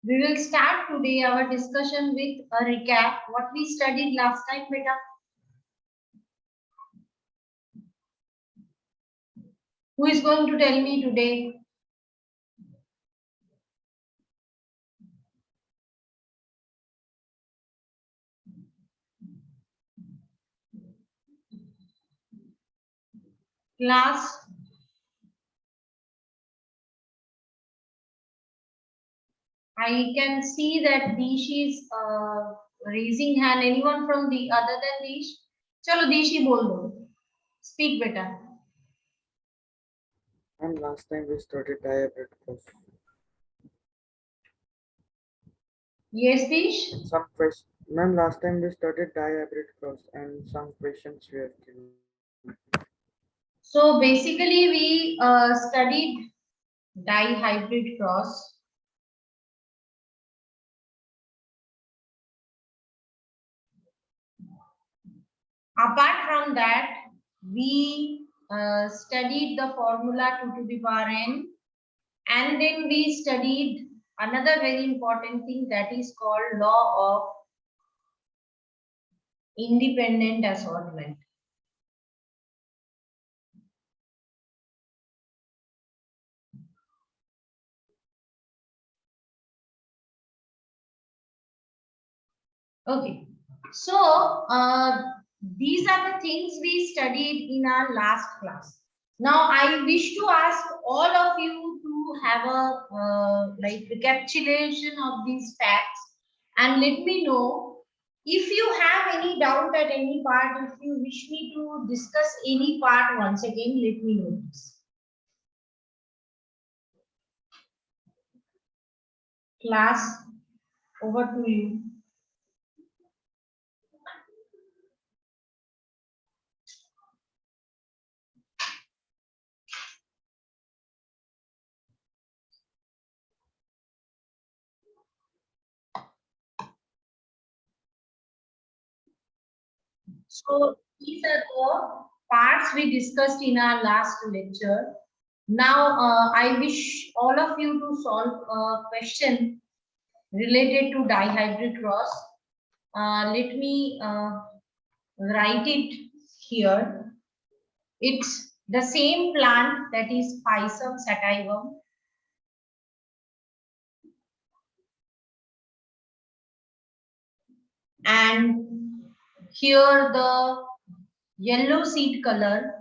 We will start today our discussion with a recap what we studied last time, beta. Who is going to tell me today? Class. I can see that Dish is raising hand. Anyone from the other than Dish? Chalo Dishi bol do. Speak beta. And last time we studied dihybrid cross. Yes, Dish? And some questions. Ma'am, last time we studied dihybrid cross and some questions we have given. So basically we studied dihybrid cross. Apart from that, we studied the formula 2 to the power n, and then we studied another very important thing that is called law of independent assortment. Okay, so these are the things we studied in our last class. Now I wish to ask all of you to have a like recapitulation of these facts and let me know if you have any doubt at any part. If you wish me to discuss any part once again, let me know this. Class, over to you. So these are the parts we discussed in our last lecture. Now I wish all of you to solve a question related to dihybrid cross. Let me write it here. It's the same plant, that is Pisum sativum. And here the yellow seed color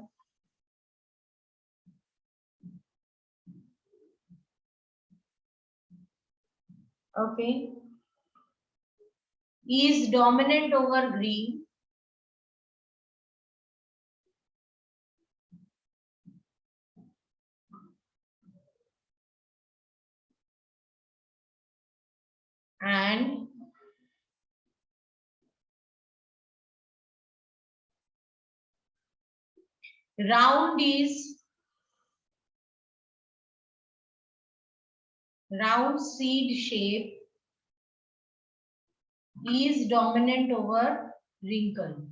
okay is dominant over green, and round seed shape is dominant over wrinkle.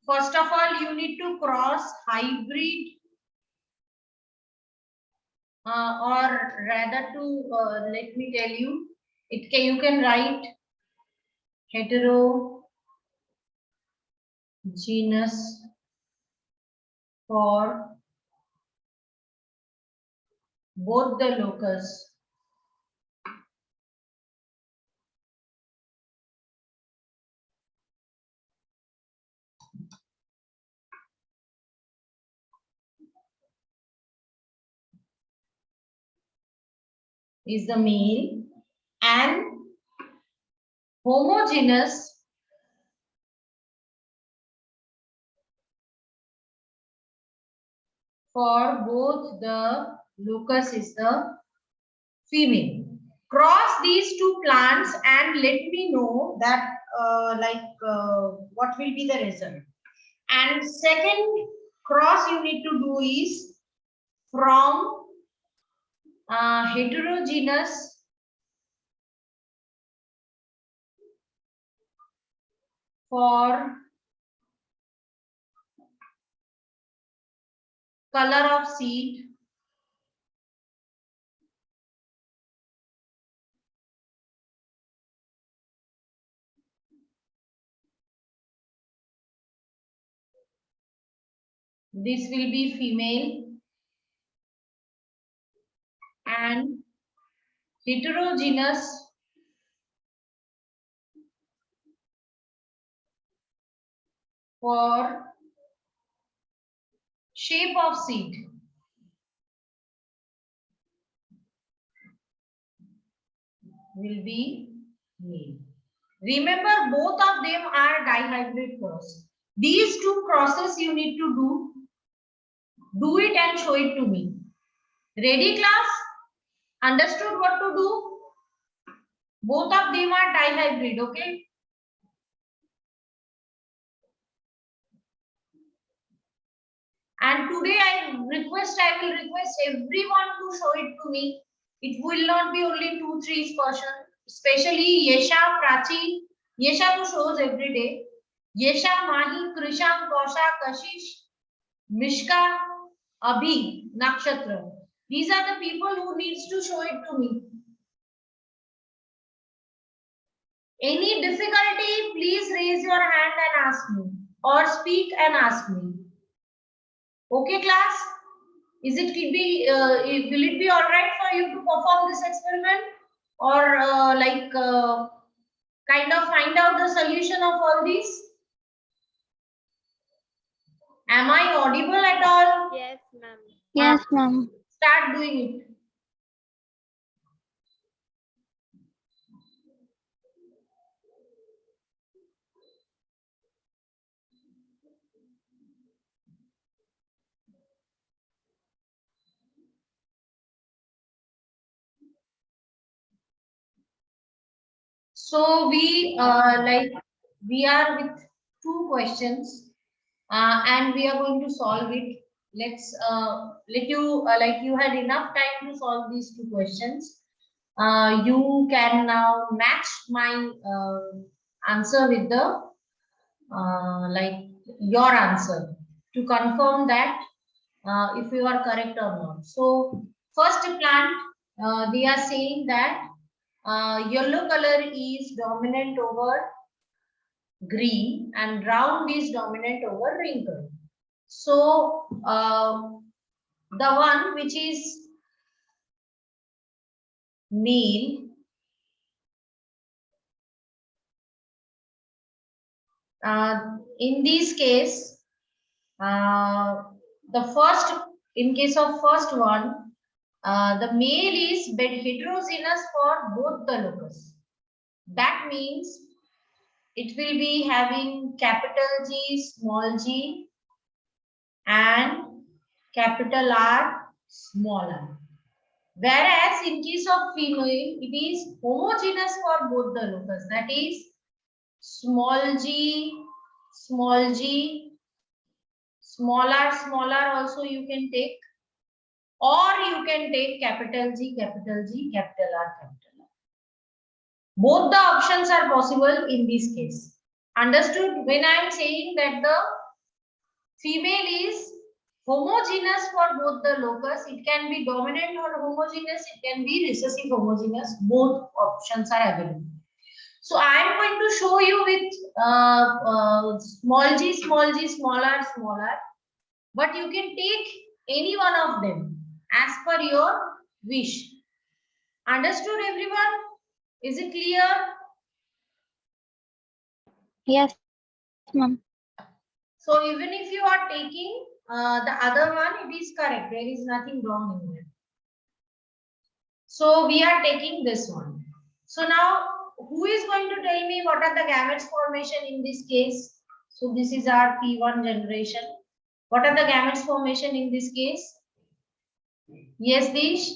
First of all, you need to cross hybrid or rather to let me tell you, you can write heterogeneous for both the locus is the male, and homogeneous for both the locus is the female. Cross these two plants and let me know that what will be the result. And second cross you need to do is from Heterogeneous for color of seed, this will be female, and heterogeneous for shape of seed will be male. Remember, both of them are dihybrid cross. These two crosses you need to do it and show it to me. Ready, class? Understood what to do? Both of them are dihybrid, okay? And today I will request everyone to show it to me. It will not be only 2-3 person, especially Yesha, Prachi. Yesha to shows every day. Yesha, Mahi, Krisham, Kosha, Kashish, Mishka, Abhi, Nakshatra. These are the people who needs to show it to me. Any difficulty, please raise your hand and ask me, or speak and ask me. Okay, class? Will it be all right for you to perform this experiment, or kind of find out the solution of all these? Am I audible at all? Yes, ma'am. Yes, ma'am. Start doing it. So we are with 2 questions, and we are going to solve it. Let's let you like you had enough time to solve these 2 questions. You can now match my answer with the your answer to confirm that if you are correct or not. So first plant, they are saying that yellow color is dominant over green and round is dominant over wrinkle. So the one which is male, in this case, the first, in case of first one, the male is heterogeneous for both the locus. That means it will be having capital G, small g, and capital R, small r. Whereas in case of female, it is homogeneous for both the locus. That is small g, small g, small r also you can take, or you can take capital G, capital G, capital R, capital R. Both the options are possible in this case. Understood? When I am saying that the female is homogeneous for both the locus, it can be dominant or homogeneous, it can be recessive homogeneous. Both options are available. So I am going to show you with small g, small r, but you can take any one of them as per your wish. Understood, everyone? Is it clear? Yes, ma'am. So even if you are taking the other one, it is correct. There is nothing wrong in it. So we are taking this one. So now, who is going to tell me what are the gametes formation in this case? So this is our P1 generation. What are the gametes formation in this case? Yes, Dish?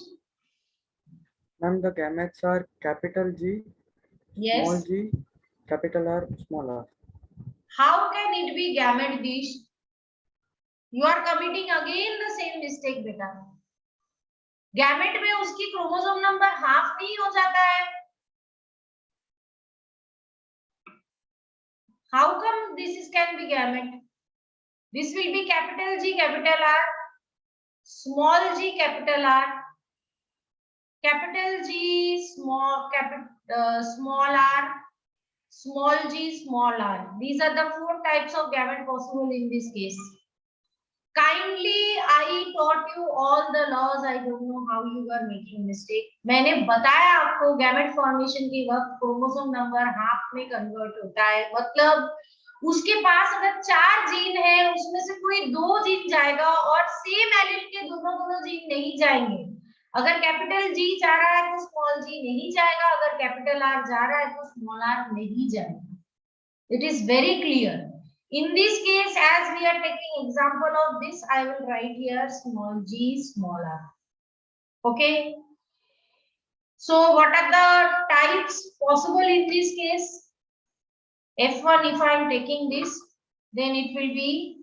Ma'am, the gametes are capital G, Yes. small g, capital R, small r. How can it be gamete, Dish? You are committing again the same mistake, beta. Gamete में उसकी chromosome number half नहीं हो जाता है? How come this is can be gamete? This will be capital G, capital R, small g, capital R, capital G, small r, small g, small r. These are the four types of gamete possible in this case. Kindly, I taught you all the laws. I don't know how you are making mistake. मैंने बताया आपको gamete formation के वक्त chromosome number half में convert होता है, मतलब उसके पास अगर 4 जीन है उसमें से कोई 2 जीन जाएगा और सेम एलील के दोनों जीन नहीं जाएंगे। अगर कैपिटल जी जा रहा है तो स्मॉल जी नहीं जाएगा, अगर कैपिटल आर जा रहा है तो स्मॉल आर नहीं जाएगा। It is very clear. In this case, as we are taking example of this, I will write here small g, small r. Okay. So what are the types possible in this case? F1, if I am taking this, then it will be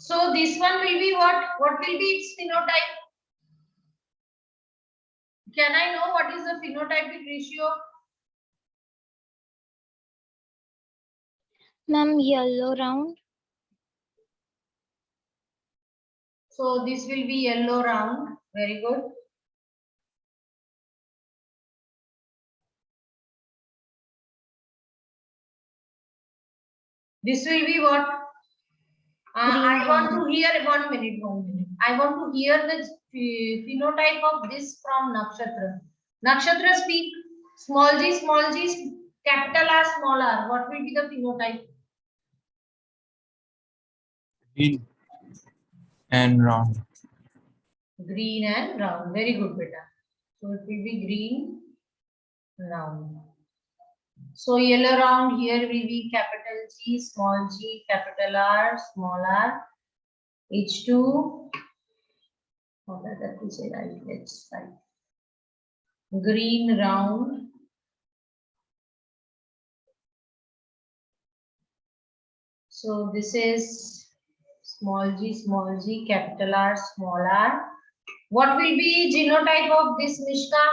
so this one will be what? What will be its phenotype? Can I know what is the phenotypic ratio? Ma'am, yellow round. So this will be yellow round. Very good. This will be what? I want to hear 1 minute, 1 minute. I want to hear the phenotype of this from Nakshatra. Nakshatra, speak. Small g, capital R, small r. What will be the phenotype? Green and round. Green and round. Very good, beta. So it will be green, round. So yellow round here will be capital G, capital R, small r. H2. What are that to say? Right, let's write. Green round. So this is small g, capital R, small r. What will be genotype of this, Mishka?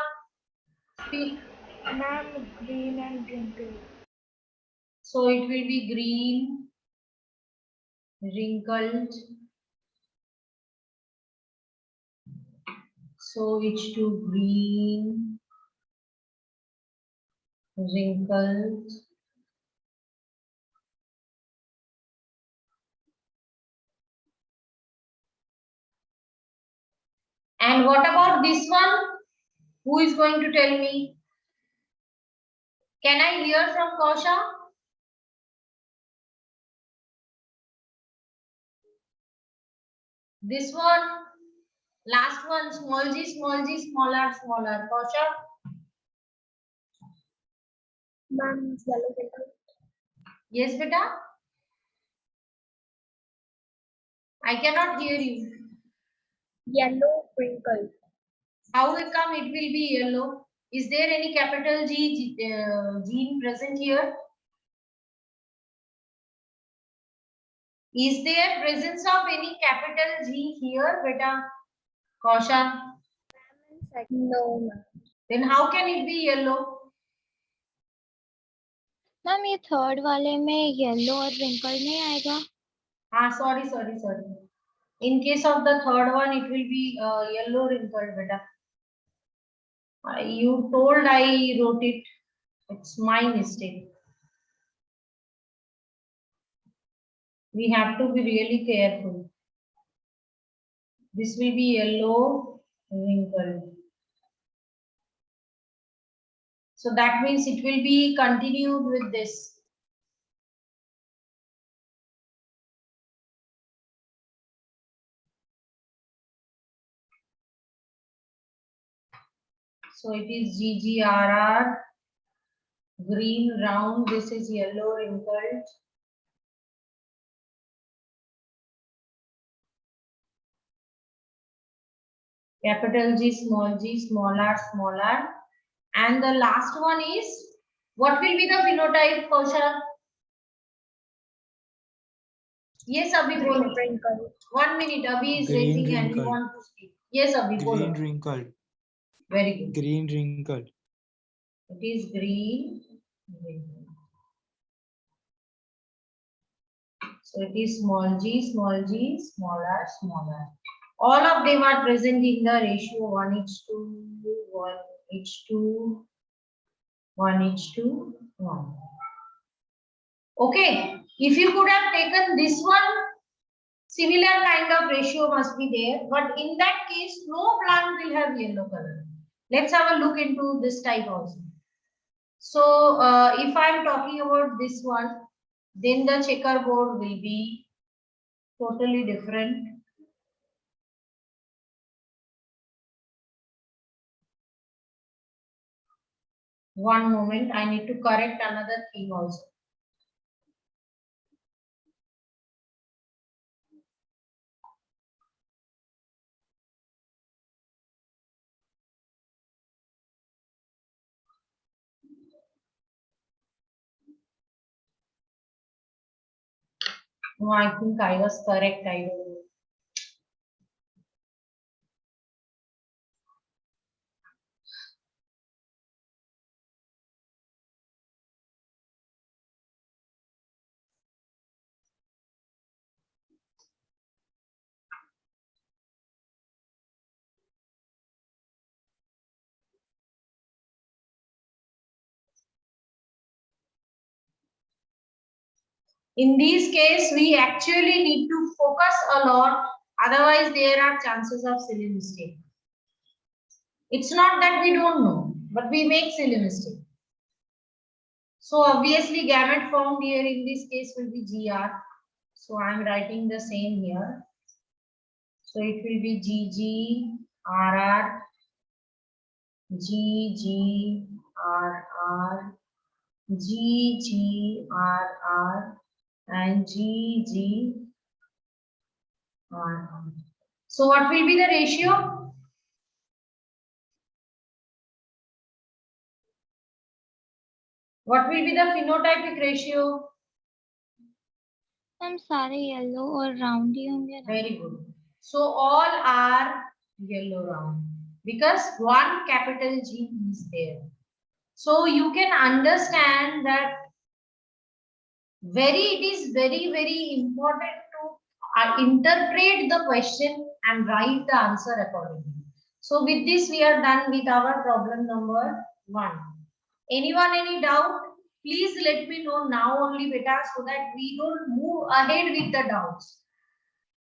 Speak. Ma'am, green and wrinkled. So it will be green, wrinkled. So H2 green, wrinkled. And what about this one? Who is going to tell me? Can I hear from Kausha? This one, last one, small g, small r, small r. Kausha? Ma'am, yellow wrinkled. Yes, beta? I cannot hear you. Yellow wrinkled. How will come it will be yellow? Is there any capital G gene present here? Is there presence of any capital G here, beta? Kausha? No, ma'am. Then how can it be yellow? Ma'am ये third वाले में yellow और wrinkle नहीं आएगा? Ah, sorry. In case of the third one, it will be yellow wrinkled, beta. You told I wrote it. It's my mistake. We have to be really careful. This will be yellow wrinkled. So that means it will be continued with this. So it is GGRR, green round. This is yellow wrinkled. Capital G, small r, small r. And the last one is, what will be the phenotype, Kaushal? Yes, Abhi, Green bolo. wrinkle. 1 minute, Abhi is Green raising and he wrinkled. wants to speak. Yes, Abhi, Green bolo. wrinkled. Very good. Green wrinkled. It is green. So it is small g, small r, small r. All of them are present in the ratio 1:2, 1:2, 1:1. Okay, if you could have taken this one, similar kind of ratio must be there, but in that case, no plant will have yellow color. Let's have a look into this type also. So, if I am talking about this one, then the checkerboard will be totally different. One moment, I need to correct another thing also. No, I think I was correct. I don't know. In this case, we actually need to focus a lot. Otherwise, there are chances of silly mistake. It's not that we don't know, but we make silly mistake. So obviously, gamete found here in this case will be GR. So I am writing the same here. So it will be GGRR, GGRR, GGRR, and GGRR. So what will be the ratio? What will be the phenotypic ratio? Ma'am सारे yellow और round ही होंगे ना? Very good. So all are yellow round because one capital G is there. So you can understand that it is very important to interpret the question and write the answer accordingly. So with this we are done with our problem number 1. Anyone any doubt? Please let me know now only, beta, so that we don't move ahead with the doubts.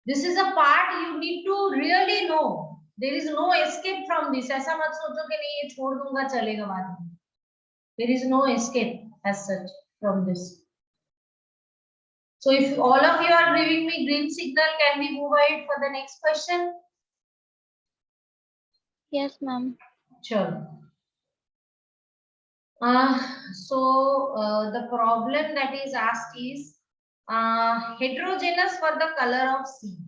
This is a part you need to really know. There is no escape from this. ऐसा मत सोचो कि नहीं ये छोड़ दूंगा चलेगा बाद में. There is no escape as such from this. So if all of you are giving me green signal, can we move ahead for the next question? Yes, ma'am. Sure. So the problem that is asked is heterogeneous for the color of seed.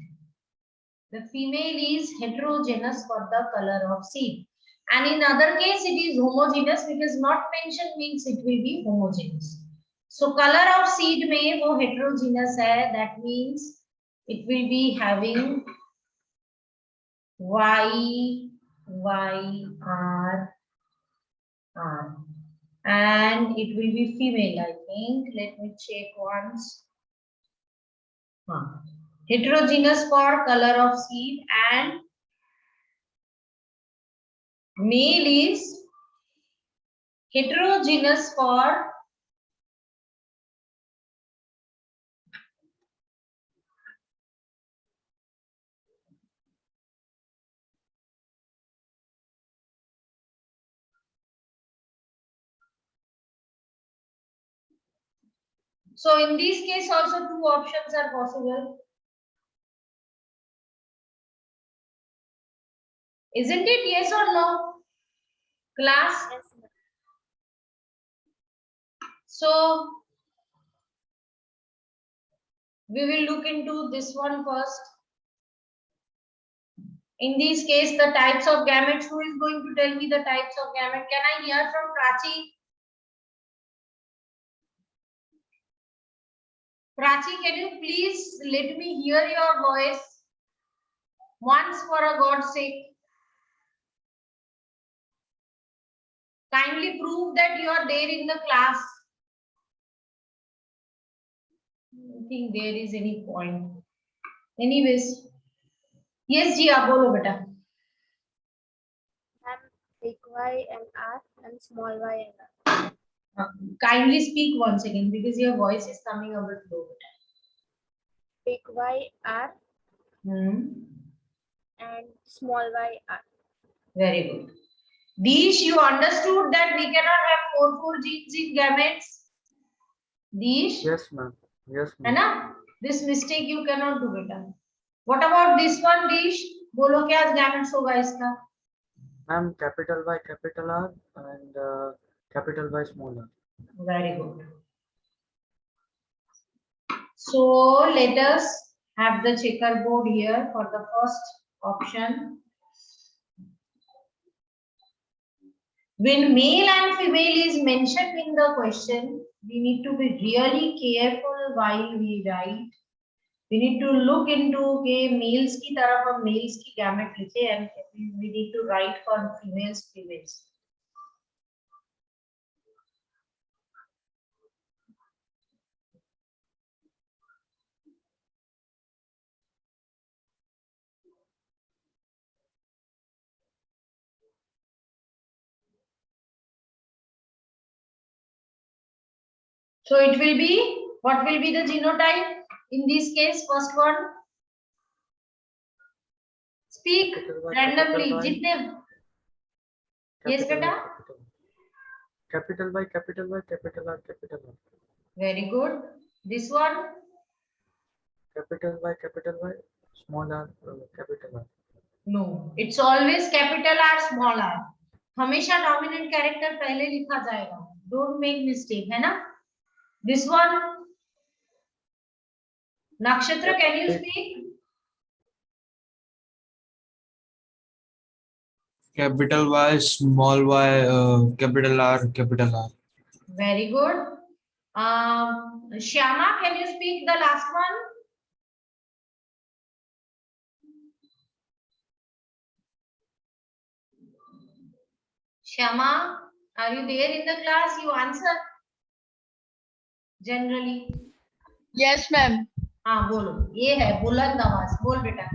The female is heterogeneous for the color of seed. And in other case, it is homogeneous because not mentioned means it will be homogeneous. So color of seed में वो heterogeneous है, that means it will be having YR and it will be female, I think. Let me check once. Heterogeneous for color of seed, and male is heterogeneous for so in this case also two options are possible. Isn't it yes or no? Class? Yes, ma'am. So we will look into this one first. In this case, the types of gametes, who is going to tell me the types of gamete? Can I hear from Prachi? Prachi, can you please let me hear your voice once for a God's sake? Kindly prove that you are there in the class. I don't think there is any point. Anyways, yes, ji, aap bolo beta. Ma'am, big Y and R and small y and R. Kindly speak once again because your voice is coming a bit low. Big Y R and small y R. Very good. These you understood that we cannot have 4 genes in gametes. These, Yes, ma'am. Yes, है ma'am. ना? This mistake you cannot do, beta. What about this one, Dish? बोलो क्या gametes होगा इसका? Ma'am, capital Y, capital R, and capital Y, small r. Very good. So let us have the checkerboard here for the first option. When male and female is mentioned in the question, we need to be really careful while we write. We need to look into males की तरफ हम males की gamete लिखे and we need to write for females females. So it will be, what will be the genotype in this case? First one. Speak Capital Y, randomly. capital Y, जितने yes capital beta. Y, capital Y, capital Y, capital R, capital R. Very good. This one. Capital Y, small r, capital R. No, it's always capital R, small r. हमेशा dominant character पहले लिखा जाएगा. Don't make mistake, है ना? This one. Nakshatra, can you speak? Capital Y, small y, capital R, capital R. Very good. Shyama, can you speak the last one? Shyama, are you there in the class? You answer. Generally. Yes, ma'am. हाँ बोलो. ये है बुलंद आवाज. बोल बेटा.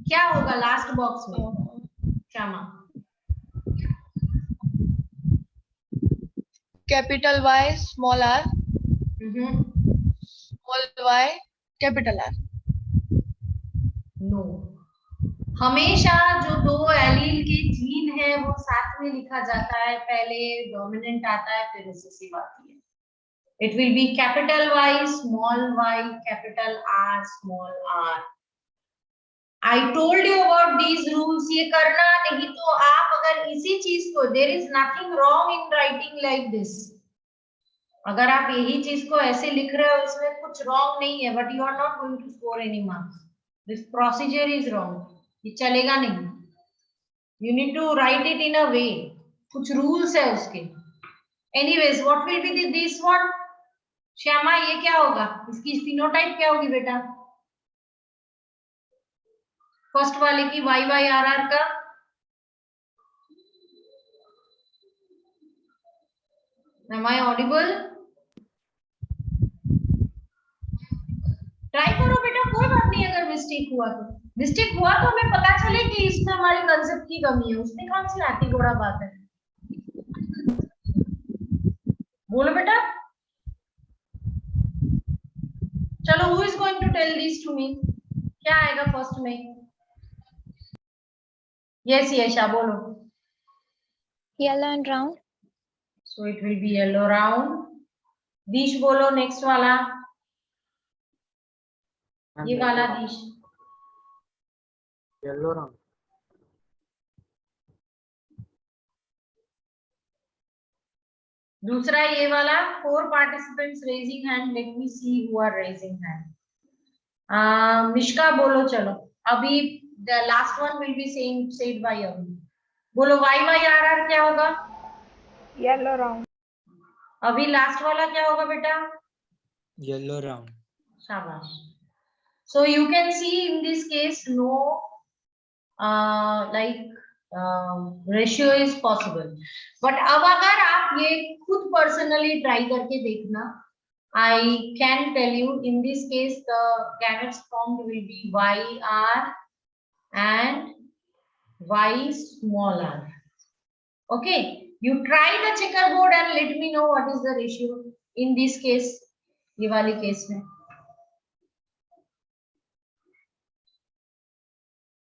क्या होगा लास्ट बॉक्स में? Shyama. Capital Y, small r, small y, capital R. No. हमेशा जो दो एलील के जीन है वो साथ में लिखा जाता है. पहले डोमिनेंट आता है फिर रिसेसिव आती है. It will be capital Y, small y, capital R, small r. I told you about these rules. ये करना नहीं तो आप अगर इसी चीज को, there is nothing wrong in writing like this. अगर आप यही चीज को ऐसे लिख रहे हो इसमें कुछ wrong नहीं है, but you are not going to score any marks. This procedure is wrong. ये चलेगा नहीं. You need to write it in a way. कुछ rules है उसके. Anyways, what will be this one? Shyama, ये क्या होगा? इसकी phenotype क्या होगी बेटा? फर्स्ट वाले की YYRR का Am I audible? मिस्टेक हुआ तो हमें पता चले कि इसमें हमारे कंसेप्ट की कमी है, उसमें कौन सी हाथी घोड़ा बात है। बोलो बेटा, चलो, who is going to tell this to me, क्या आएगा फर्स्ट में। यस यशा बोलो। Yellow and round. So it will be yellow round. Deesh बोलो नेक्स्ट वाला, Ma'am, ये वाला दीश। yellow round. दूसरा ये वाला, 4 participants raising hand, let me see who are raising hand। Mishka बोलो, चलो अभी the last one will be said by अभी। बोलो YYRR क्या होगा। Yellow round. अभी लास्ट वाला क्या होगा बेटा। Yellow round. शाबाश। So you can see in this case no ratio is possible, but अब अगर आप ये खुद पर्सनली ट्राई करके देखना, I can tell you in this case the gametes formed will be YR and Y small r. Okay, you try the checkerboard and let me know what is the ratio in this case, ये वाली case में।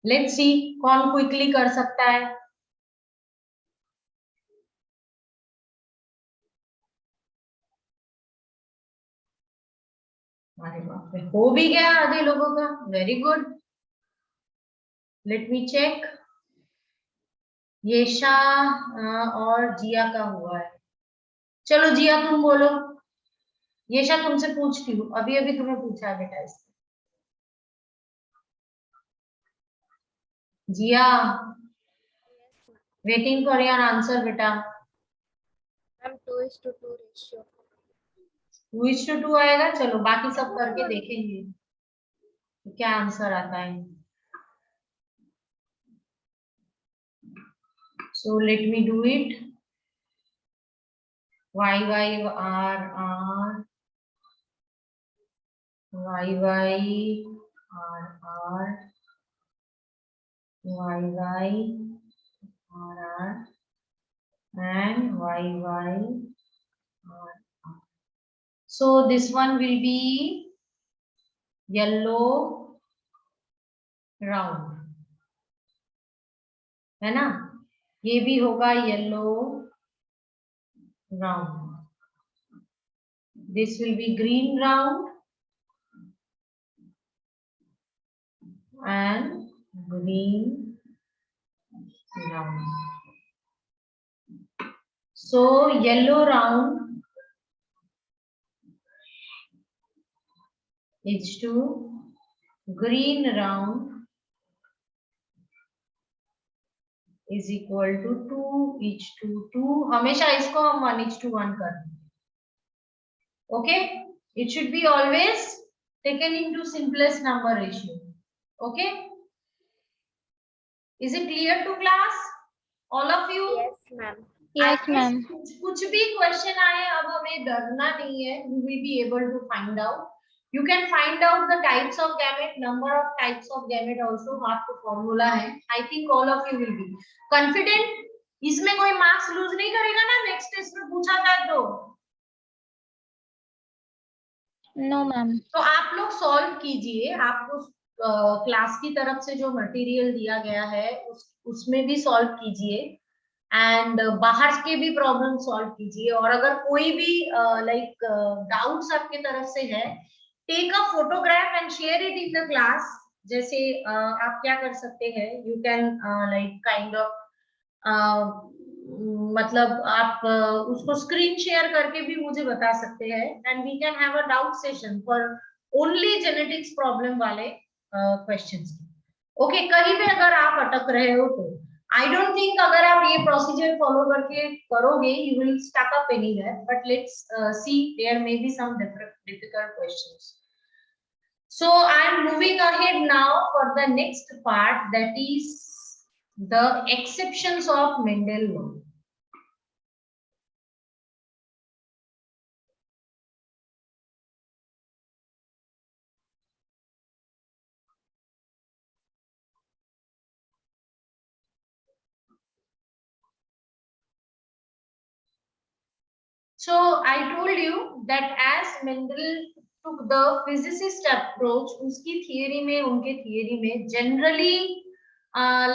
Let's see कौन quickly कर सकता है। अरे बाप रे, हो भी गया आधे लोगों का, very good. Let me check. Yesha और जिया का हुआ है। चलो जिया तुम बोलो। येशा तुमसे पूछती हूँ, अभी अभी तुम्हें पूछा है बेटा इसने। जिया, वेटिंग फॉर योर आंसर बेटा। Ma'am, 2:2 ratio. 2:2 आएगा, चलो बाकी सब करके देखेंगे क्या आंसर आता है। So let me do it. Y Y R R Y Y R R Y Y R R and Y Y R R. So this one will be yellow round, है ना, ये भी होगा yellow round. This will be green round and green round. So yellow round is to green round is equal to 2:2। हमेशा इसको हम 1:1 कर दें। Okay, it should be always taken into simplest number ratio. Okay, is it clear to class, all of you? Yes, ma'am. Yes, ma'am. कुछ भी question आए अब हमें डरना नहीं है, you will be able to find out. You can find out the types of gamete, number of types of gamete also, आपको formula है। I think all of you will be confident। इसमें कोई मार्क्स लूज नहीं करेगा ना next test में पूछा जाए तो। No, ma'am. तो आप लोग सॉल्व कीजिए, आपको क्लास की तरफ से जो मटेरियल दिया गया है उसमें भी सॉल्व कीजिए एंड बाहर के भी प्रॉब्लम सॉल्व कीजिए। और अगर कोई भी लाइक डाउट्स आपके तरफ से है, take a photograph and share it in the class. जैसे आप क्या कर सकते हैं, you can like kind of मतलब आप उसको स्क्रीन शेयर करके भी मुझे बता सकते हैं and we can have a doubt session for only genetics problem वाले क्वेश्चंस। ओके, कहीं भी अगर आप अटक रहे हो तो आई डोंट थिंक अगर आप ये प्रोसीजर फॉलो करके करोगे you will stuck up anywhere, but let's see, there may be some difficult questions. So I am moving ahead now for the next part, that is the exceptions of Mendel law. So I told you that as Mendel took the physicist approach, उसकी theory में, उनके theory में generally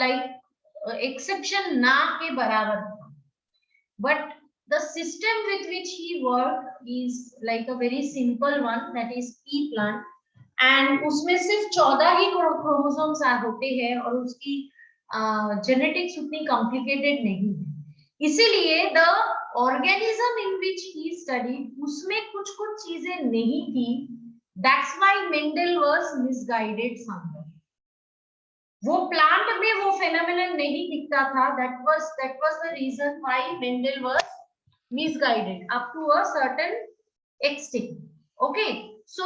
like exception ना के बराबर था, but the system with which he worked is like a very simple one, that is pea plant, and उसमें सिर्फ 14 ही क्रोमोसोम्स होते हैं और उसकी जेनेटिक्स उतनी कॉम्प्लिकेटेड नहीं है, इसीलिए the organism in which he studied उसमें कुछ कुछ चीजें नहीं थी, that's why Mendel was misguided somewhere, वो प्लांट में वो फेनोमेनन नहीं दिखता था, that was the reason why Mendel was misguided up to a certain extent. Okay, so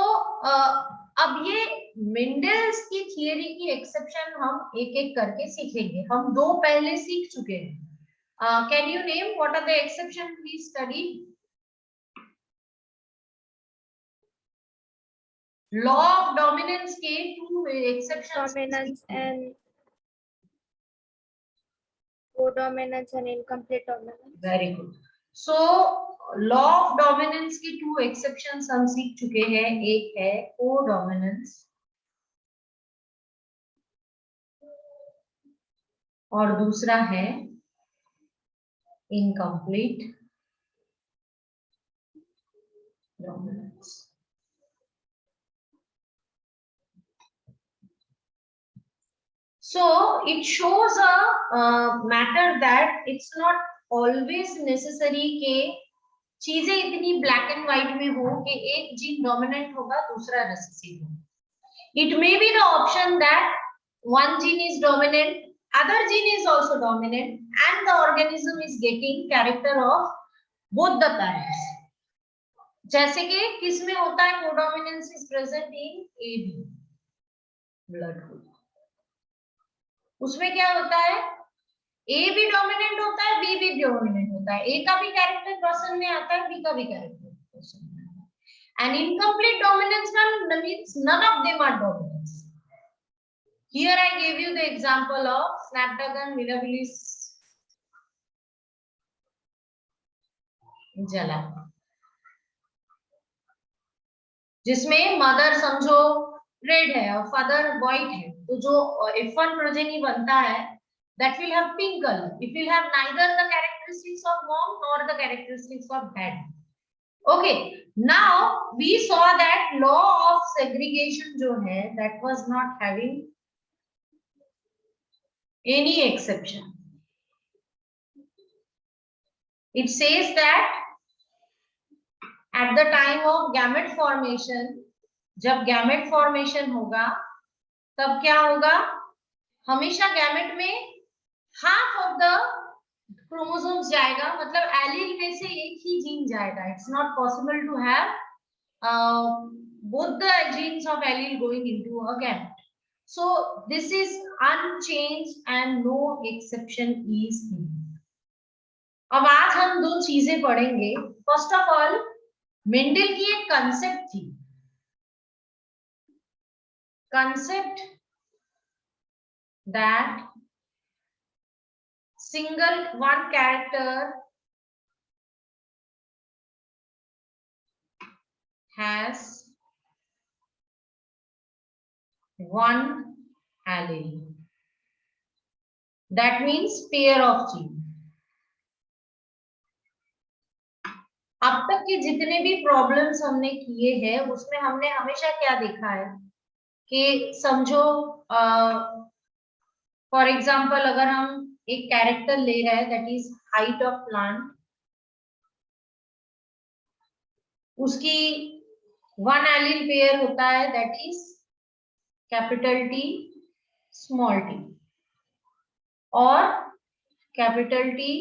अब ये मेंडल्स की थियरी की एक्सेप्शन हम एक एक करके सीखेंगे. हम दो पहले सीख चुके हैं. Can you name what are the exceptions we studied? Law of dominance के two exceptions. Dominance and codominance and incomplete dominance. Very good. So law of dominance की two exceptions हम सीख चुके हैं. एक है codominance और दूसरा है incomplete dominance. So it shows a matter that it's not always necessary के चीजें इतनी ब्लैक एंड व्हाइट में हो कि एक जीन डोमिनेंट होगा दूसरा रिसेसिव हो. It may be the option that one gene is dominant, other gene is also dominant, and the organism is getting character of both the parents. जैसे कि किसमें होता है codominance is present in AB blood group. उसमें क्या होता है, A भी डोमिनेंट होता है, B भी डोमिनेंट होता है. A का भी कैरेक्टर पर्सन में आता है, B का भी कैरेक्टर पर्सन में आता है. And incomplete dominance means none of them are dominants. Here I gave you the example of Snapdragon mirabilis जला, जिसमें मदर समझो रेड है और फादर व्हाइट है, तो जो F1 प्रोजेनी बनता है that will have pink color. It will have neither the characteristics of mom nor the characteristics of dad. Okay, now we saw that law of segregation जो है that was not having any exception. It says that at the time of gamete formation, जब gamete formation होगा तब क्या होगा, हमेशा gamete में half of the chromosomes जाएगा, मतलब एलील में से एक ही जीन जाएगा. It's not possible to have both the genes of allele going into a gamete. So this is unchanged and no exception is here. अब आज हम दो चीजें पढ़ेंगे. फर्स्ट ऑफ ऑल मेंडल की एक कंसेप्ट थी, concept that single one character has one allele. That means pair of gene. अब तक के जितने भी प्रॉब्लम्स हमने किए हैं उसमें हमने हमेशा क्या देखा है कि समझो फॉर एग्जांपल अगर हम एक कैरेक्टर ले रहे हैं that is height of plant, उसकी वन एलील पेयर होता है that is capital T small T और कैपिटल टी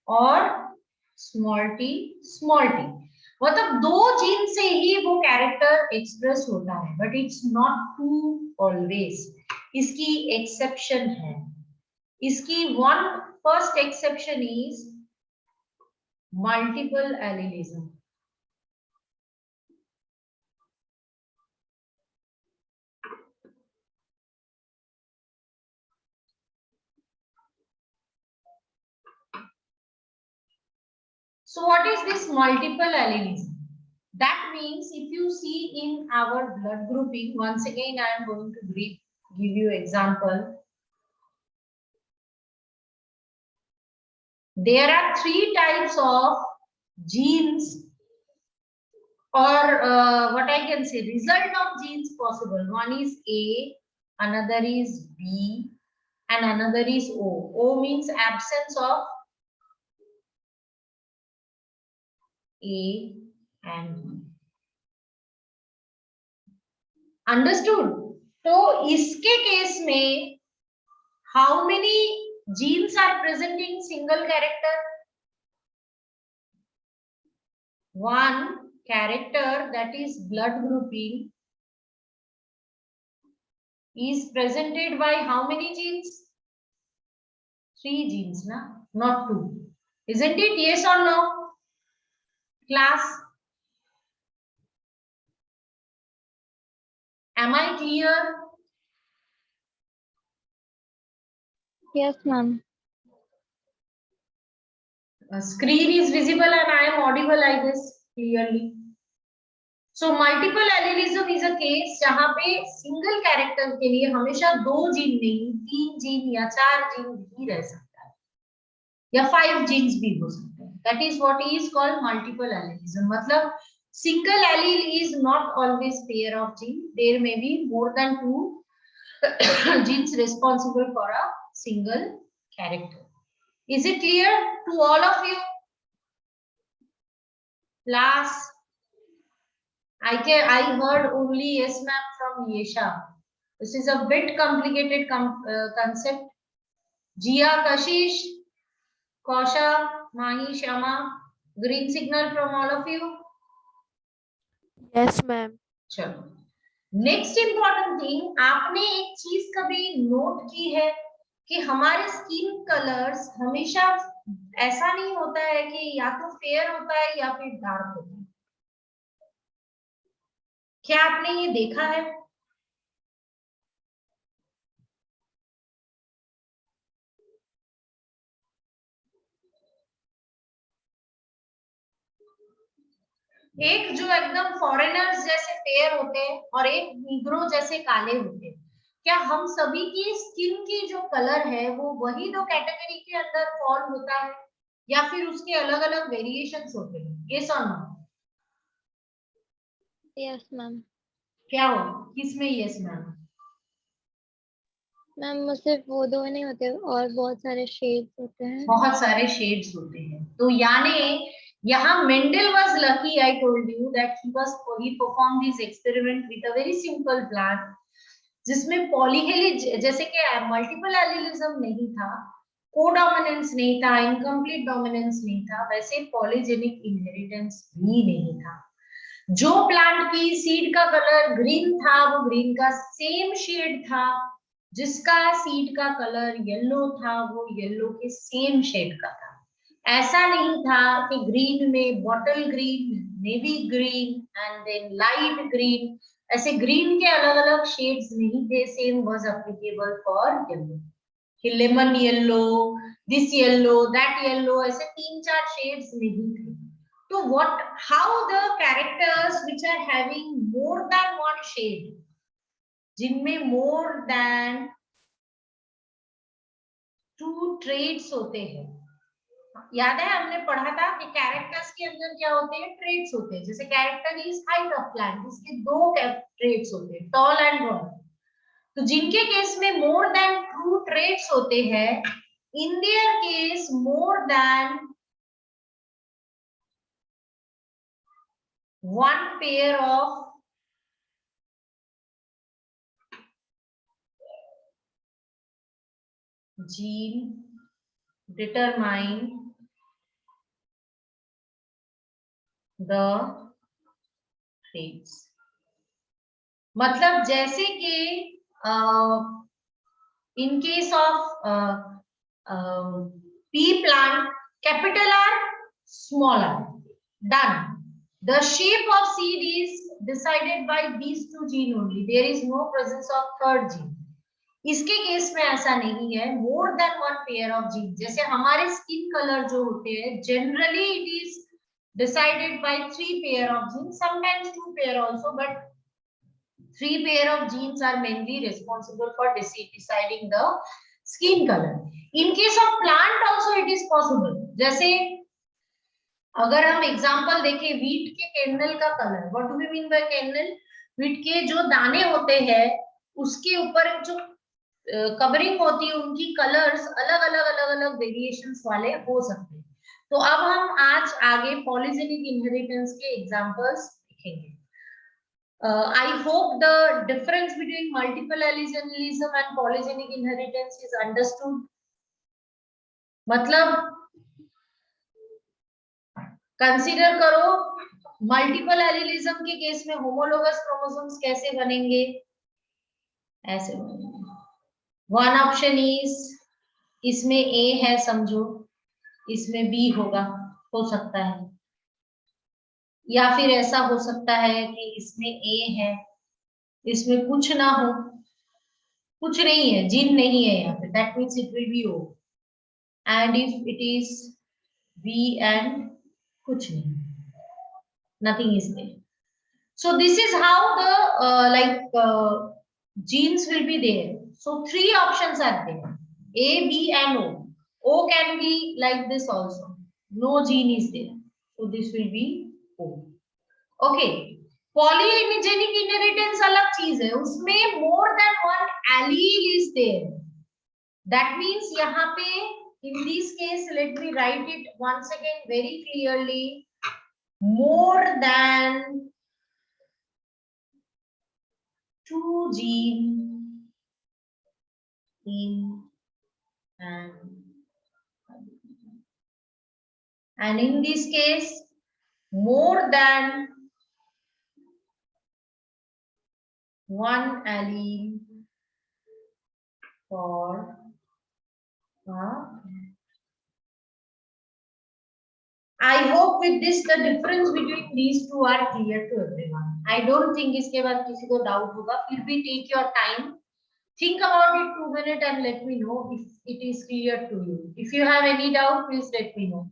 और स्मॉल टी, मतलब दो जीन से ही वो कैरेक्टर एक्सप्रेस होता है, but it's not true always. इसकी एक्सेप्शन है. इसकी one first exception is multiple allelism. So what is this multiple allelism? That means if you see in our blood grouping, once again I am going to give you example. There are 3 types of genes, or what I can say, result of genes possible. One is A, another is B, and another is O. O means absence of A and B. Understood? तो इसके case में how many genes are present in single character? One character, that is blood grouping, is presented by how many genes? 3 genes, na? Not 2. Isn't it? Yes or no? Class? Am I clear? Yes, ma'am. Screen is visible and I am audible, I guess, clearly. So multiple allelism is a case जहाँ पे single character के लिए हमेशा 2 gene नहीं, 3 gene या 4 gene भी रह सकता है, या 5 जीन्स भी हो सकते हैं. That is what is called multiple allelism. मतलब single allele is not always pair of genes. There may be more than 2 genes responsible for a single character. Is it clear to all of you? Last, I heard only yes ma'am from Yesha. This is a bit complicated concept. Jia, Kashish, Kausha, Mahi, Shama, green signal from all of you. Yes, ma'am. चलो, next important thing, आपने एक चीज कभी note की है कि हमारे skin colours हमेशा ऐसा नहीं होता है कि या तो फेयर होता है या फिर डार्क होता है. क्या आपने ये देखा है? एक जो एकदम फॉरेनर्स जैसे फेयर होते हैं और एक नीग्रो जैसे काले होते हैं, क्या हम सभी की स्किन की जो कलर है वो वही 2 कैटेगरी के अंदर फॉल होता है या फिर उसके अलग अलग वेरिएशंस होते हैं? यस और नो? Yes, ma'am. क्या हो किसमें यस मैम? मैम सिर्फ वो 2 नहीं होते और बहुत सारे शेड्स होते हैं. बहुत सारे शेड्स होते हैं. तो यानी यहाँ Mendel was lucky, I told you that he perform this experiment with a very simple plant जिसमें पॉलीहेली, जैसे कि मल्टीपल एलिलिज्म नहीं था, कोडोमिनेंस नहीं था, इनकम्प्लीट डोमिनेंस नहीं था, वैसे पॉलीजेनिक इनहेरिटेंस भी नहीं था. जो प्लांट की सीड का कलर ग्रीन था वो ग्रीन का सेम शेड था, जिसका सीड का कलर येलो था वो येलो के सेम शेड का था. ऐसा नहीं था कि ग्रीन में bottle green, navy green and then light green, ऐसे ग्रीन के अलग अलग शेड्स नहीं थे. Same was applicable for yellow, कि lemon yellow, this yellow, that yellow, ऐसे 3-4 शेड्स नहीं थे. तो what, how the characters which are having more than one shade, जिनमें more than 2 traits होते हैं, याद है हमने पढ़ा था कि कैरेक्टर्स के अंदर क्या होते हैं? ट्रेट्स होते हैं. जैसे character is height of plant, इसके 2 ट्रेट्स होते हैं, टॉल एंड रॉड. तो जिनके केस में मोर देन 2 ट्रेट्स होते हैं, in their case more than 1 pair of gene determine the traits. मतलब जैसे कि in case of pea plant, capital R, small r, done. The shape of seed is decided by these 2 gene only. There is no presence of third gene. इसके case में ऐसा नहीं है, more than 1 pair of gene. जैसे हमारे skin colour जो होते हैं generally it is decided by 3 pair of genes, sometimes 2 pair also, but 3 pair of genes are mainly responsible for deciding the skin color. In case of plant also it is possible. जैसे अगर हम example देखें wheat के candle का colour, what do we mean by candle? Wheat के जो दाने होते हैं उसके ऊपर जो कवरिंग होती है उनकी कलर्स अलग अलग अलग अलग वेरिएशंस वाले हो सकते हैं. तो अब हम आज आगे पॉलीजेनिक इनहेरिटेंस के एग्जांपल्स देखेंगे. I hope the difference between multiple allelism and polygenic inheritance is understood. मतलब कंसीडर करो मल्टीपल एलिलिज्म के केस में होमोलोगस क्रोमोसोम्स कैसे बनेंगे, ऐसे बनेंगे. वन ऑप्शन इज, इसमें ए है समझो, इसमें बी होगा, हो सकता है. या फिर ऐसा हो सकता है कि इसमें ए है, इसमें कुछ ना हो, कुछ नहीं है, जीन नहीं है यहाँ पे, that means it will be O. And if it is B and कुछ नहीं, nothing is there. So this is how the genes will be there. So 3 options are there, A, B and O. O can be like this also, no gene is there, so this will be O. Okay, polygenic inheritance अलग चीज है, उसमें more than one allele is there. That means यहाँ पे in this case, let me write it once again very clearly, more than 2 genes in and in this case more than 1 allele for I hope with this the difference between these two are clear to everyone. I don't think इसके बाद किसी को doubt होगा. फिर भी take your time, think about it 2 minutes and let me know if it is clear to you. If you have any doubt, please let me know.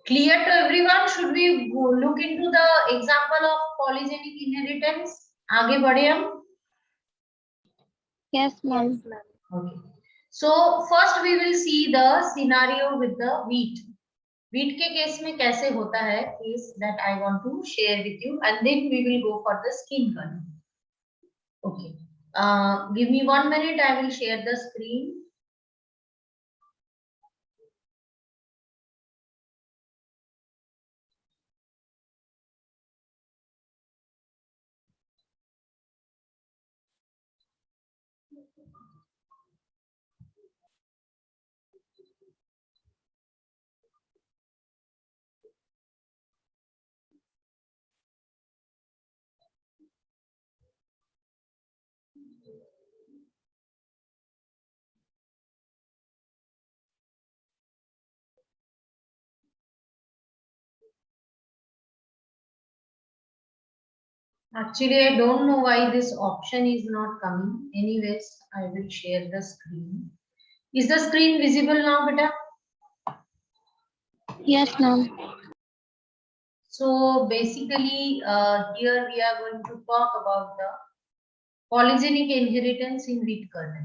Clear to everyone? Should we look into the example of polygenic inheritance? आगे बढ़े हम? Yes, ma'am. Yes, ma'am. Okay. So first we will see the scenario with the wheat. Wheat के case में कैसे होता है is that I want to share with you, and then we will go for the skin color. Okay. Give me 1 minute. I will share the screen. Actually, I don't know why this option is not coming. Anyways, I will share the screen. Is the screen visible now, beta? Yes, ma'am. So basically, here we are going to talk about the polygenic inheritance in wheat kernel.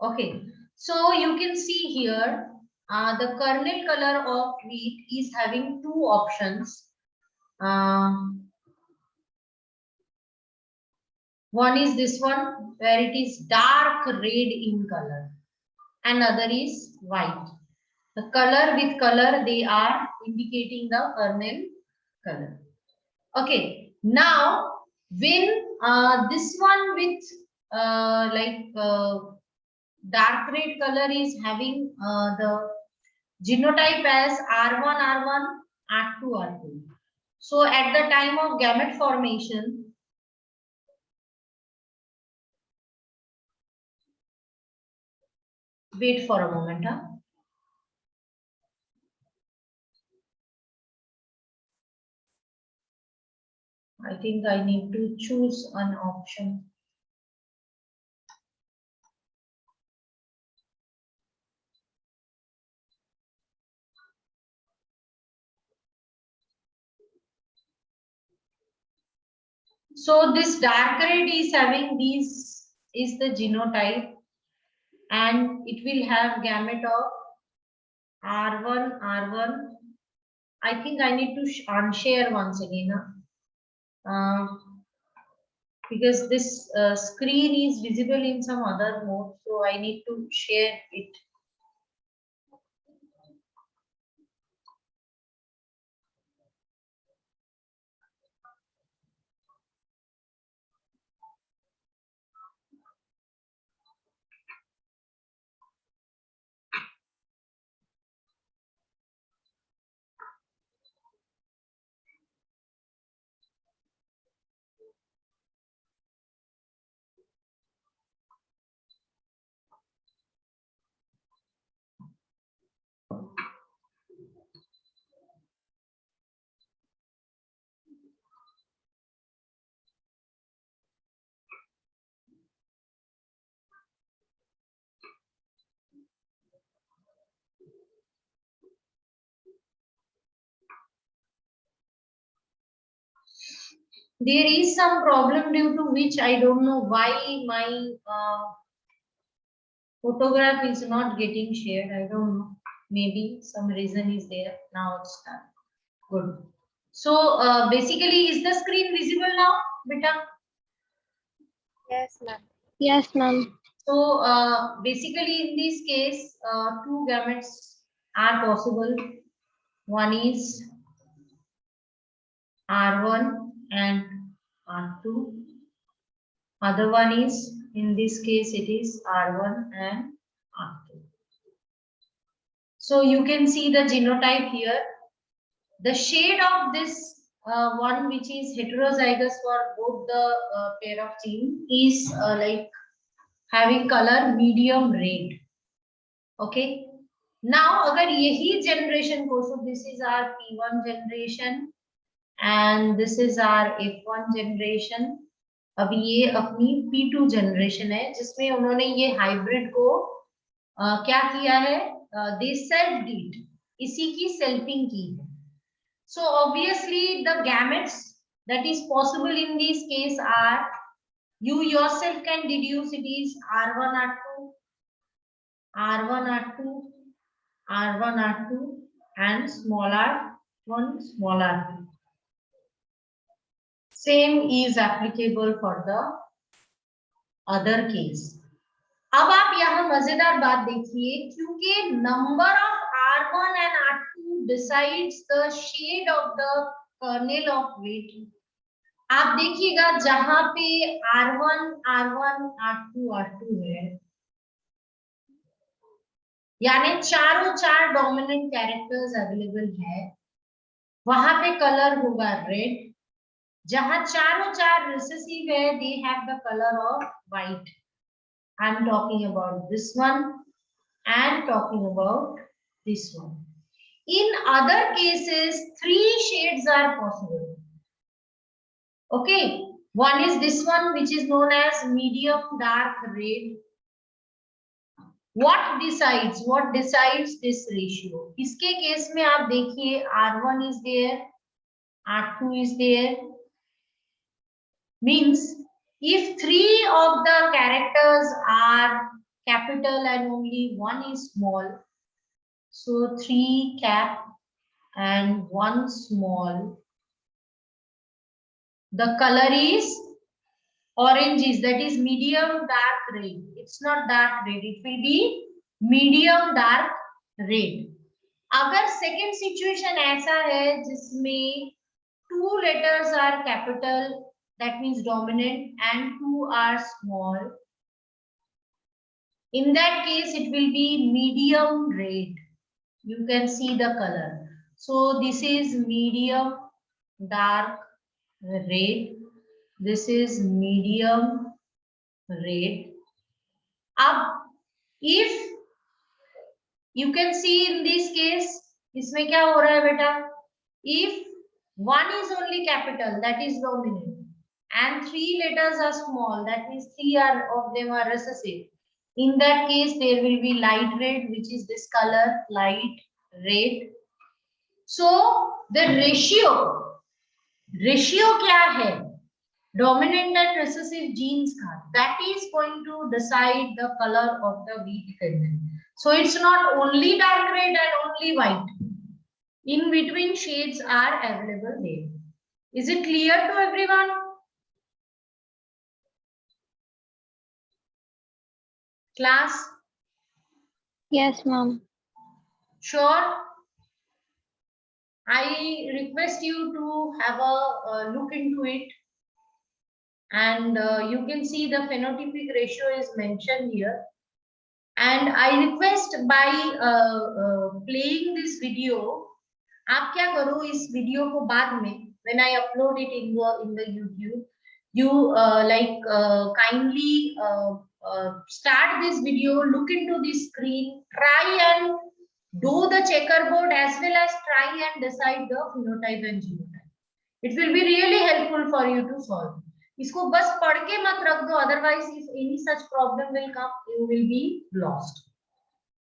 Okay, so you can see here, the kernel color of wheat is having 2 options. One is this one, where it is dark red in color, and other is white. The color with color, they are indicating the kernel color. Okay, now when this one with dark red color is having the genotype as R1, R1, R2, R2. So at the time of gamete formation, wait for a moment. Huh? I think I need to choose an option. So this dark red is having these is the genotype, and it will have gamete of R1, R1. I think I need to unshare once again. Because this screen is visible in some other mode, so I need to share it. There is some problem due to which I don't know why my photograph is not getting shared. I don't know. Maybe some reason is there. Now it's done. Good. So basically, is the screen visible now, beta? Yes, ma'am. Yes, ma'am. So basically, in this case, two gametes are possible. One is R1 and R2. Other one is, in this case, it is R1 and R2. So you can see the genotype here. The shade of this one, which is heterozygous for both the pair of genes, is like having color medium red. Okay. Now, अगर यही generation को, so this is our P1 generation and this is our F1 generation. अभी ये अपनी P2 generation है जिसमें उन्होंने ये hybrid को क्या किया है? They selfed it. इसी की selfing की है. So obviously the gametes that is possible in this case are, you yourself can deduce it is R1, R2, R1, R2, R1, R2 and small r1, small r2. Same is applicable for the other case. अब आप यहाँ मजेदार बात देखिए, क्योंकि number of R1 and R2 decides the shade of the kernel of weight. आप देखिएगा जहां पे R1, R1, R2, R2 है, यानी चारों चार डोमिनेंट कैरेक्टर्स अवेलेबल है, वहां पे कलर होगा रेड. जहां चारों चार रिसेसिव है, they have the colour of white. I am talking about this one and talking about this one. In other cases, 3 shades are possible. Okay, one is this one, which is known as medium dark red. What decides this ratio? इसके case में आप देखिए R1 is there, R2 is there. Means if 3 of the characters are capital and only one is small, so 3 cap and 1 small, the color is oranges, that is medium dark red. It's not dark red, it will be medium dark red. अगर second situation ऐसा है जिसमें 2 letters are capital, that means dominant, and 2 are small. In that case, it will be medium red. You can see the color. So this is medium dark red. This is medium red. Up, if you can see in this case, इसमें क्या हो रहा है बेटा? If one is only capital, that is dominant, and 3 letters are small, that means 3 of them are recessive. In that case, there will be light red, which is this color, light red. So the ratio क्या है? Dominant and recessive genes का, that is going to decide the color of the wheat kernel. So it's not only dark red and only white. In between shades are available there. Is it clear to everyone? Class? Yes, ma'am. Sure. I request you to have a look into it. And you can see the phenotypic ratio is mentioned here. And I request by playing this video, आप क्या करो इस video को बाद में, when I upload it in the YouTube, you kindly start this video, look into the screen, try and do the checkerboard as well as try and decide the phenotype and genotype. It will be really helpful for you to solve. इसको बस पढ़ के मत रख दो, otherwise if any such problem will come, you will be lost.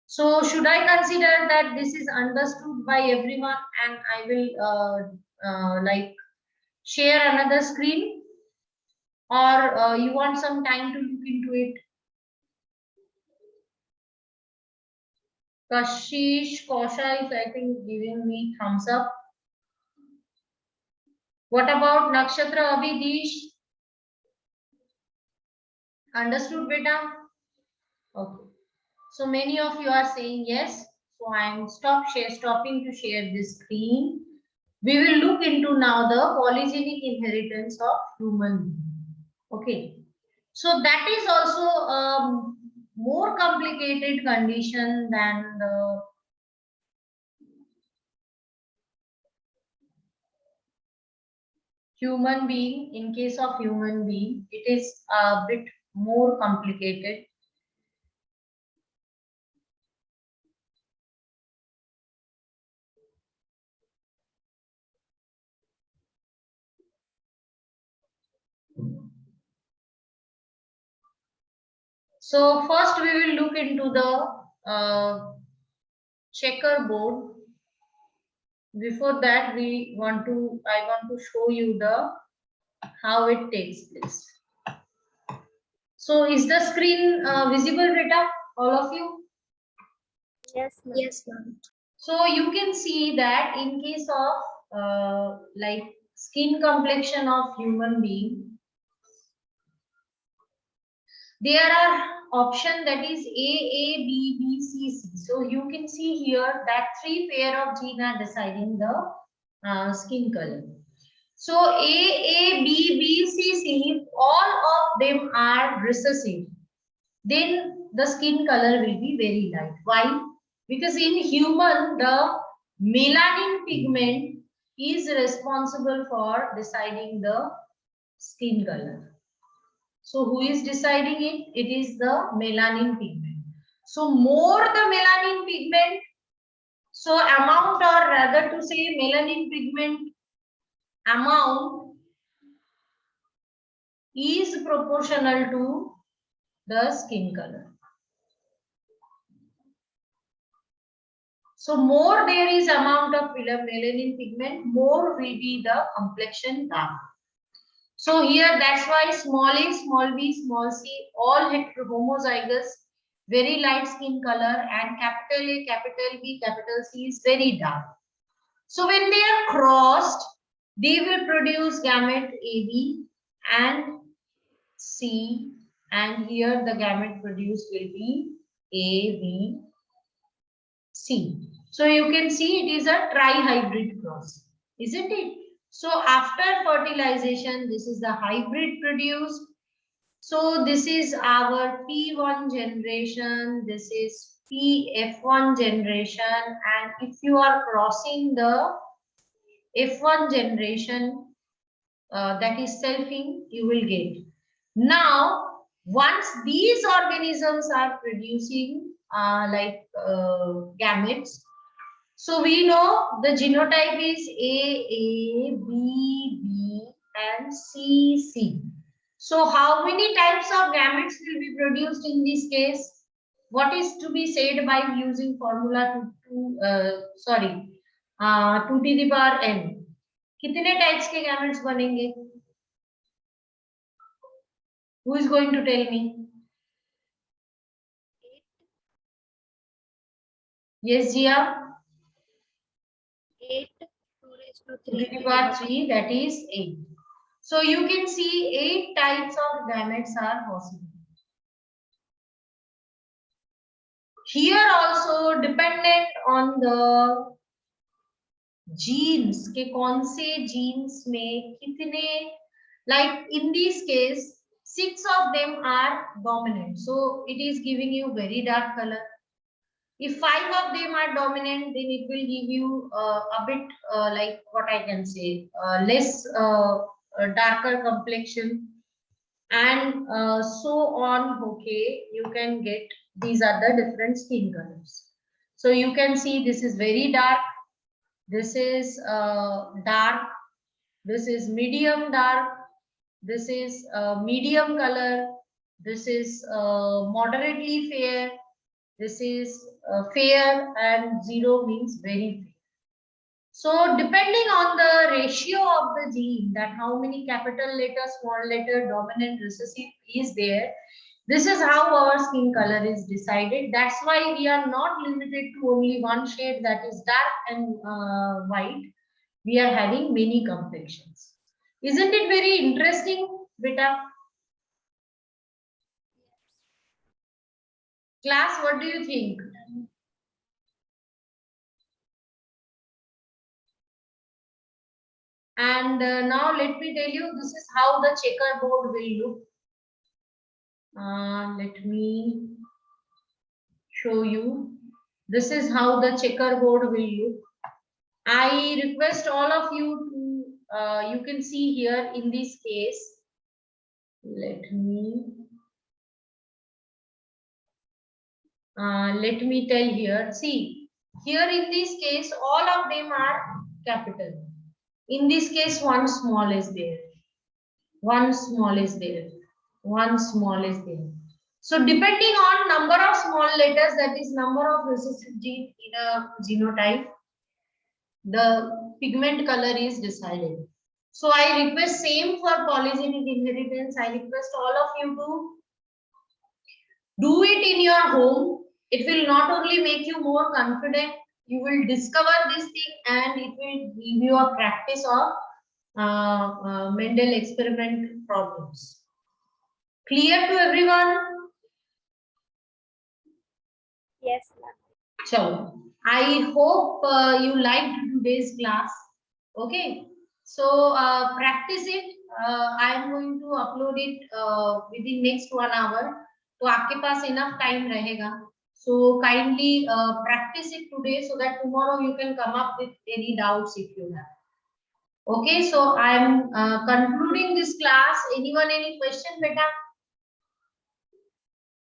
So should I consider that this is understood by everyone, and I will share another screen, or you want some time to look into it? Kashish, Kosha is I think giving me thumbs up. What about Nakshatra, Abhidish? Understood, beta? Okay. So many of you are saying yes. So I am stopping to share this screen. We will look into now the polygenic inheritance of human being. Okay. So that is also a more complicated condition than the human being. In case of human being, it is a bit more complicated. So first we will look into the checkerboard. Before that, I want to show you how it takes place. So is the screen visible, beta? All of you? Yes, ma'am. Yes, ma'am. So you can see that in case of like skin complexion of human being, there are option that is A, B, B, C, C. So you can see here that 3 pair of genes are deciding the skin color. So A, B, B, C, C, all of them are recessive. Then the skin color will be very light. Why? Because in human, the melanin pigment is responsible for deciding the skin color. So who is deciding it? It is the melanin pigment. So more the melanin pigment, so amount, or rather to say melanin pigment amount is proportional to the skin color. So more there is amount of melanin pigment, more will be the complexion dark. So here that's why small a, small b, small c, all homozygous, very light skin color, and capital A, capital B, capital C is very dark. So when they are crossed, they will produce gamete AB and C, and here the gamete produced will be A, B, C. So you can see it is a trihybrid cross, isn't it? So after fertilization, this is the hybrid produced. So this is our P1 generation, this is PF1 generation, and if you are crossing the F1 generation, that is selfing, you will get. Now, once these organisms are producing gametes, so we know the genotype is A, B, B, and C, C. So how many types of gametes will be produced in this case? What is to be said by using formula 2 to the power n? कितने types के gametes बनेंगे? Who is going to tell me? Yes, Jia. 8 2 raised to 2 3 to the power 3, that is 8. So you can see 8 types of gametes are possible. Here also dependent on the genes के कौन से genes में कितने, like in this case 6 of them are dominant, so it is giving you very dark color. If 5 of them are dominant, then it will give you a bit like what I can say, less darker complexion, and so on. Okay, you can get, these are the different skin colors. So you can see this is very dark, this is dark, this is medium dark, this is medium color, this is moderately fair, this is fair, and 0 means very fair. So depending on the ratio of the gene, that how many capital letter, small letter, dominant, recessive is there, this is how our skin color is decided. That's why we are not limited to only one shade, that is dark and white. We are having many complexions. Isn't it very interesting, beta? Class, what do you think? And now let me tell you, this is how the checkerboard will look. Let me show you. This is how the checkerboard will look. I request all of you to, you can see here in this case. Let me tell here. See, here in this case, all of them are capital. In this case, one small is there. One small is there. One small is there. So depending on number of small letters, that is number of recessive gene in a genotype, the pigment color is decided. So I request same for polygenic inheritance. I request all of you to do it in your home. It will not only make you more confident, you will discover this thing and it will give you a practice of Mendel experiment problems. Clear to everyone? Yes, ma'am. So I hope you liked today's class. Okay. So practice it. I am going to upload it within next 1 hour. तो आपके पास enough time रहेगा. So kindly practice it today so that tomorrow you can come up with any doubts if you have. Okay. So I am concluding this class. Anyone any question, beta?